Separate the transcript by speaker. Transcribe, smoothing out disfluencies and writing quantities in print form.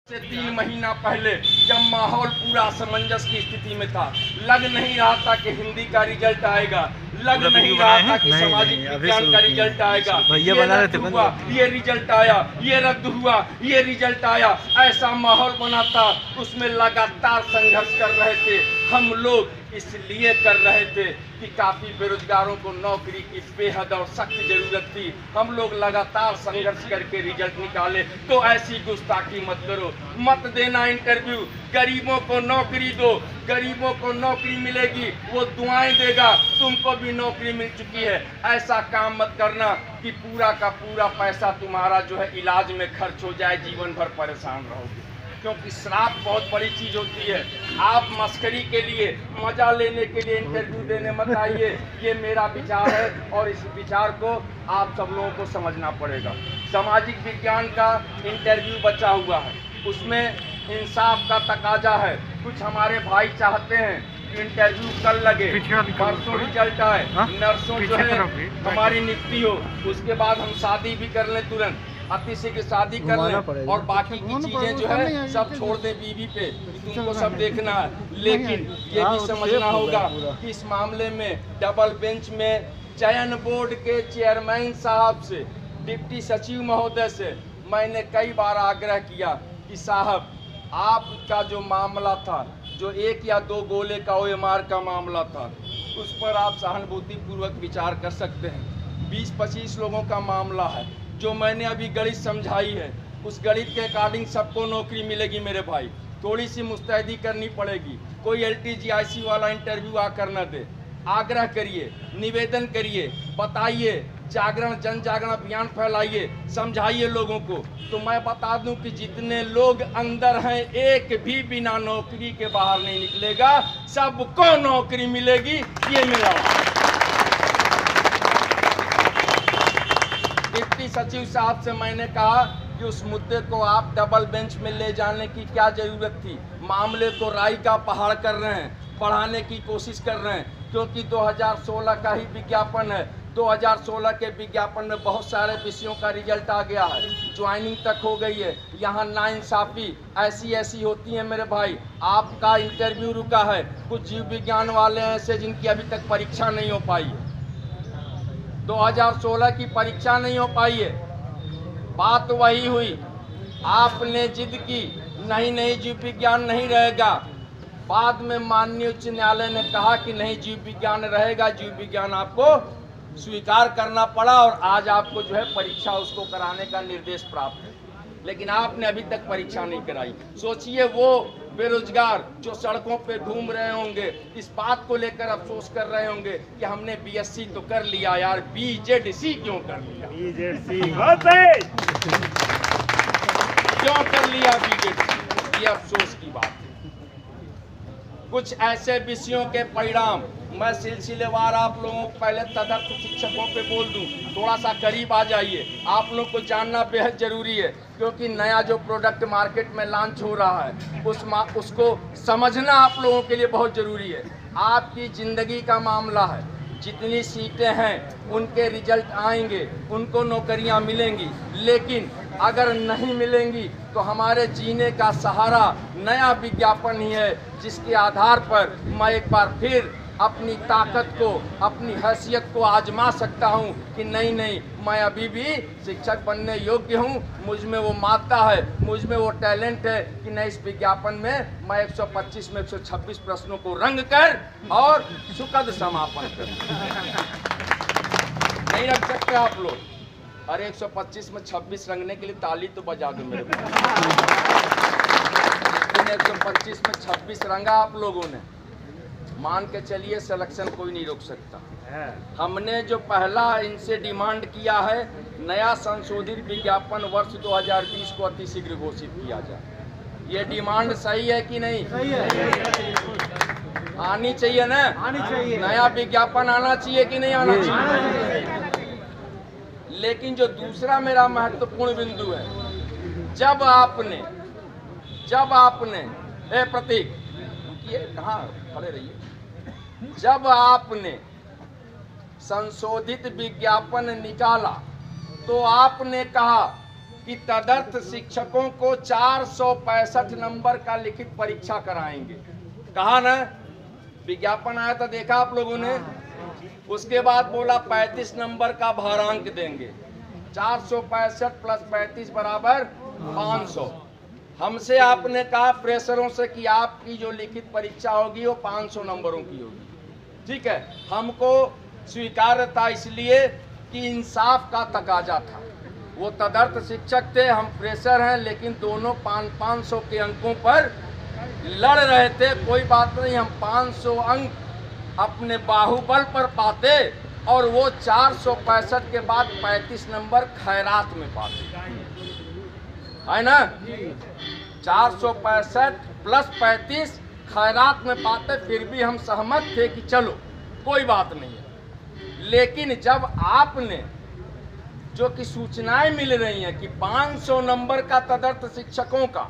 Speaker 1: से 3 महीना पहले जब माहौल पूरा असमंजस की स्थिति में था, लग नहीं रहा था कि हिंदी का रिजल्ट आएगा, लग नहीं रहा था कि सामाजिक विज्ञान का रिजल्ट आएगा, ये रद्द हुआ, ये रिजल्ट आया, ये रद्द हुआ, ये रिजल्ट आया, ऐसा माहौल बना था। उसमें लगातार संघर्ष कर रहे थे हम लोग, इसलिए कर रहे थे कि काफ़ी बेरोजगारों को नौकरी की बेहद और सख्त जरूरत थी। हम लोग लगातार संघर्ष करके रिजल्ट निकाले। तो ऐसी गुस्ताखी मत करो, मत देना इंटरव्यू। गरीबों को नौकरी दो, गरीबों को नौकरी मिलेगी, वो दुआएं देगा, तुमको भी नौकरी मिल चुकी है। ऐसा काम मत करना कि पूरा का पूरा पैसा तुम्हारा जो है इलाज में खर्च हो जाए, जीवन भर परेशान रहोगे। क्योंकि श्राप बहुत बड़ी चीज होती है। आप मस्करी के लिए, मजा लेने के लिए इंटरव्यू देने मत आइए। ये मेरा विचार है और इस विचार को आप सब लोगों को समझना पड़ेगा। सामाजिक विज्ञान का इंटरव्यू बचा हुआ है, उसमें इंसाफ का तकाजा है। कुछ हमारे भाई चाहते हैं इंटरव्यू कल लगे, परसों रिजल्ट आए, नर्सों जो है हमारी नियुक्ति हो, उसके बाद हम शादी भी कर लें, तुरंत अतिशय की शादी कर लें और बाकी की चीजें जो है सब छोड़ दें बीवी पे, तुमको सब देखना है। लेकिन ये भी समझना होगा कि इस मामले में डबल बेंच में चयन बोर्ड के चेयरमैन साहब से, डिप्टी सचिव महोदय से मैंने कई बार आग्रह किया कि साहब आपका जो मामला था, जो 1 या 2 गोले का OMR का मामला था, उस पर आप सहानुभूति पूर्वक विचार कर सकते हैं। 20-25 लोगों का मामला है, जो मैंने अभी गणित समझाई है, उस गणित के अकॉर्डिंग सबको नौकरी मिलेगी मेरे भाई। थोड़ी सी मुस्तैदी करनी पड़ेगी। कोई LTGIC वाला इंटरव्यू आकर न दे। आग्रह करिए, निवेदन करिए, बताइए, जागरण, जन जागरण अभियान फैलाइए, समझाइए लोगों को। तो मैं बता दूं कि जितने लोग अंदर हैं, एक भी बिना नौकरी के बाहर नहीं निकलेगा, सबको नौकरी मिलेगी, ये मेरा। डिप्टी सचिव साहब से मैंने कहा कि उस मुद्दे को आप डबल बेंच में ले जाने की क्या जरूरत थी। मामले को राई का पहाड़ कर रहे हैं, बढ़ाने की कोशिश कर रहे हैं, क्योंकि 2016 का ही विज्ञापन है। 2016 के विज्ञापन में बहुत सारे विषयों का रिजल्ट आ गया है, ज्वाइनिंग तक हो गई है। यहाँ नाइंसाफी ऐसी होती है मेरे भाई। आपका इंटरव्यू रुका है, कुछ जीव विज्ञान वाले ऐसे जिनकी अभी तक परीक्षा नहीं हो पाई है, 2016 की परीक्षा नहीं हो पाई है। बात वही हुई, आपने जिद की नहीं जीव विज्ञान नहीं रहेगा। बाद में माननीय उच्च न्यायालय ने कहा कि नहीं, जीव विज्ञान रहेगा। जीव विज्ञान आपको स्वीकार करना पड़ा और आज आपको जो है परीक्षा उसको कराने का निर्देश प्राप्त है। लेकिन आपने अभी तक परीक्षा नहीं कराई। सोचिए वो बेरोजगार जो सड़कों पे घूम रहे होंगे, इस बात को लेकर अफसोस कर रहे होंगे कि हमने BSc तो कर लिया यार, BZC क्यों कर लिया, क्यों कर लिया BZC, ये अफसोस की बात है। कुछ ऐसे विषयों के परिणाम मैं सिलसिलेवार आप लोगों को पहले तदर्थ शिक्षकों पे बोल दूं, थोड़ा सा करीब आ जाइए। आप लोग को जानना बेहद जरूरी है, क्योंकि नया जो प्रोडक्ट मार्केट में लॉन्च हो रहा है उसको समझना आप लोगों के लिए बहुत जरूरी है। आपकी ज़िंदगी का मामला है, जितनी सीटें हैं उनके रिजल्ट आएंगे, उनको नौकरियां मिलेंगी। लेकिन अगर नहीं मिलेंगी तो हमारे जीने का सहारा नया विज्ञापन ही है, जिसके आधार पर मैं एक बार फिर अपनी ताकत को, अपनी हैसियत को आजमा सकता हूं कि नहीं, मैं अभी भी शिक्षक बनने योग्य हूं। मुझ में वो मात्रा है, मुझ में वो टैलेंट है कि नहीं, इस विज्ञापन में मैं 125 में 126 प्रश्नों को रंग कर और सुखद समापन कर नहीं रख सकते आप लोग। अरे 125 में 26 रंगने के लिए ताली तो बजा दो मेरे को। 125 में 26 रंगा आप लोगों ने, मान के चलिए सिलेक्शन कोई नहीं रोक सकता। हमने जो पहला इनसे डिमांड किया है, नया संशोधित विज्ञापन वर्ष 2020 को अतिशीघ्र घोषित किया जाए। ये डिमांड सही है कि नहीं? सही है। आनी चाहिए ना, आनी चाहिए। नया विज्ञापन आना चाहिए कि नहीं आना चाहिए? लेकिन जो दूसरा मेरा महत्वपूर्ण बिंदु है, जब आपने प्रतीक कहाँ खड़े रहिए, जब आपने संशोधित विज्ञापन निकाला तो आपने कहा कि तदर्थ शिक्षकों को 465 नंबर का लिखित परीक्षा कराएंगे। कहा ना, विज्ञापन आया था, देखा आप लोगों ने। उसके बाद बोला 35 नंबर का भारांक देंगे। 465 प्लस 35 बराबर 500। हमसे आपने कहा प्रेशरों से कि आपकी जो लिखित परीक्षा होगी वो 500 नंबरों की होगी। ठीक है, हमको स्वीकार्य था इसलिए कि इंसाफ का तकाजा था। वो तदर्थ शिक्षक थे, हम प्रेशर हैं, लेकिन दोनों 500 के अंकों पर लड़ रहे थे। कोई बात नहीं, हम 500 अंक अपने बाहुबल पर पाते और वो 465 के बाद 35 नंबर खैरात में पाते, है ना। 465 प्लस 35 खैरात में पाते, फिर भी हम सहमत थे कि चलो कोई बात नहीं है। लेकिन जब आपने जो कि सूचनाएं मिल रही हैं कि 500 नंबर का तदर्थ शिक्षकों का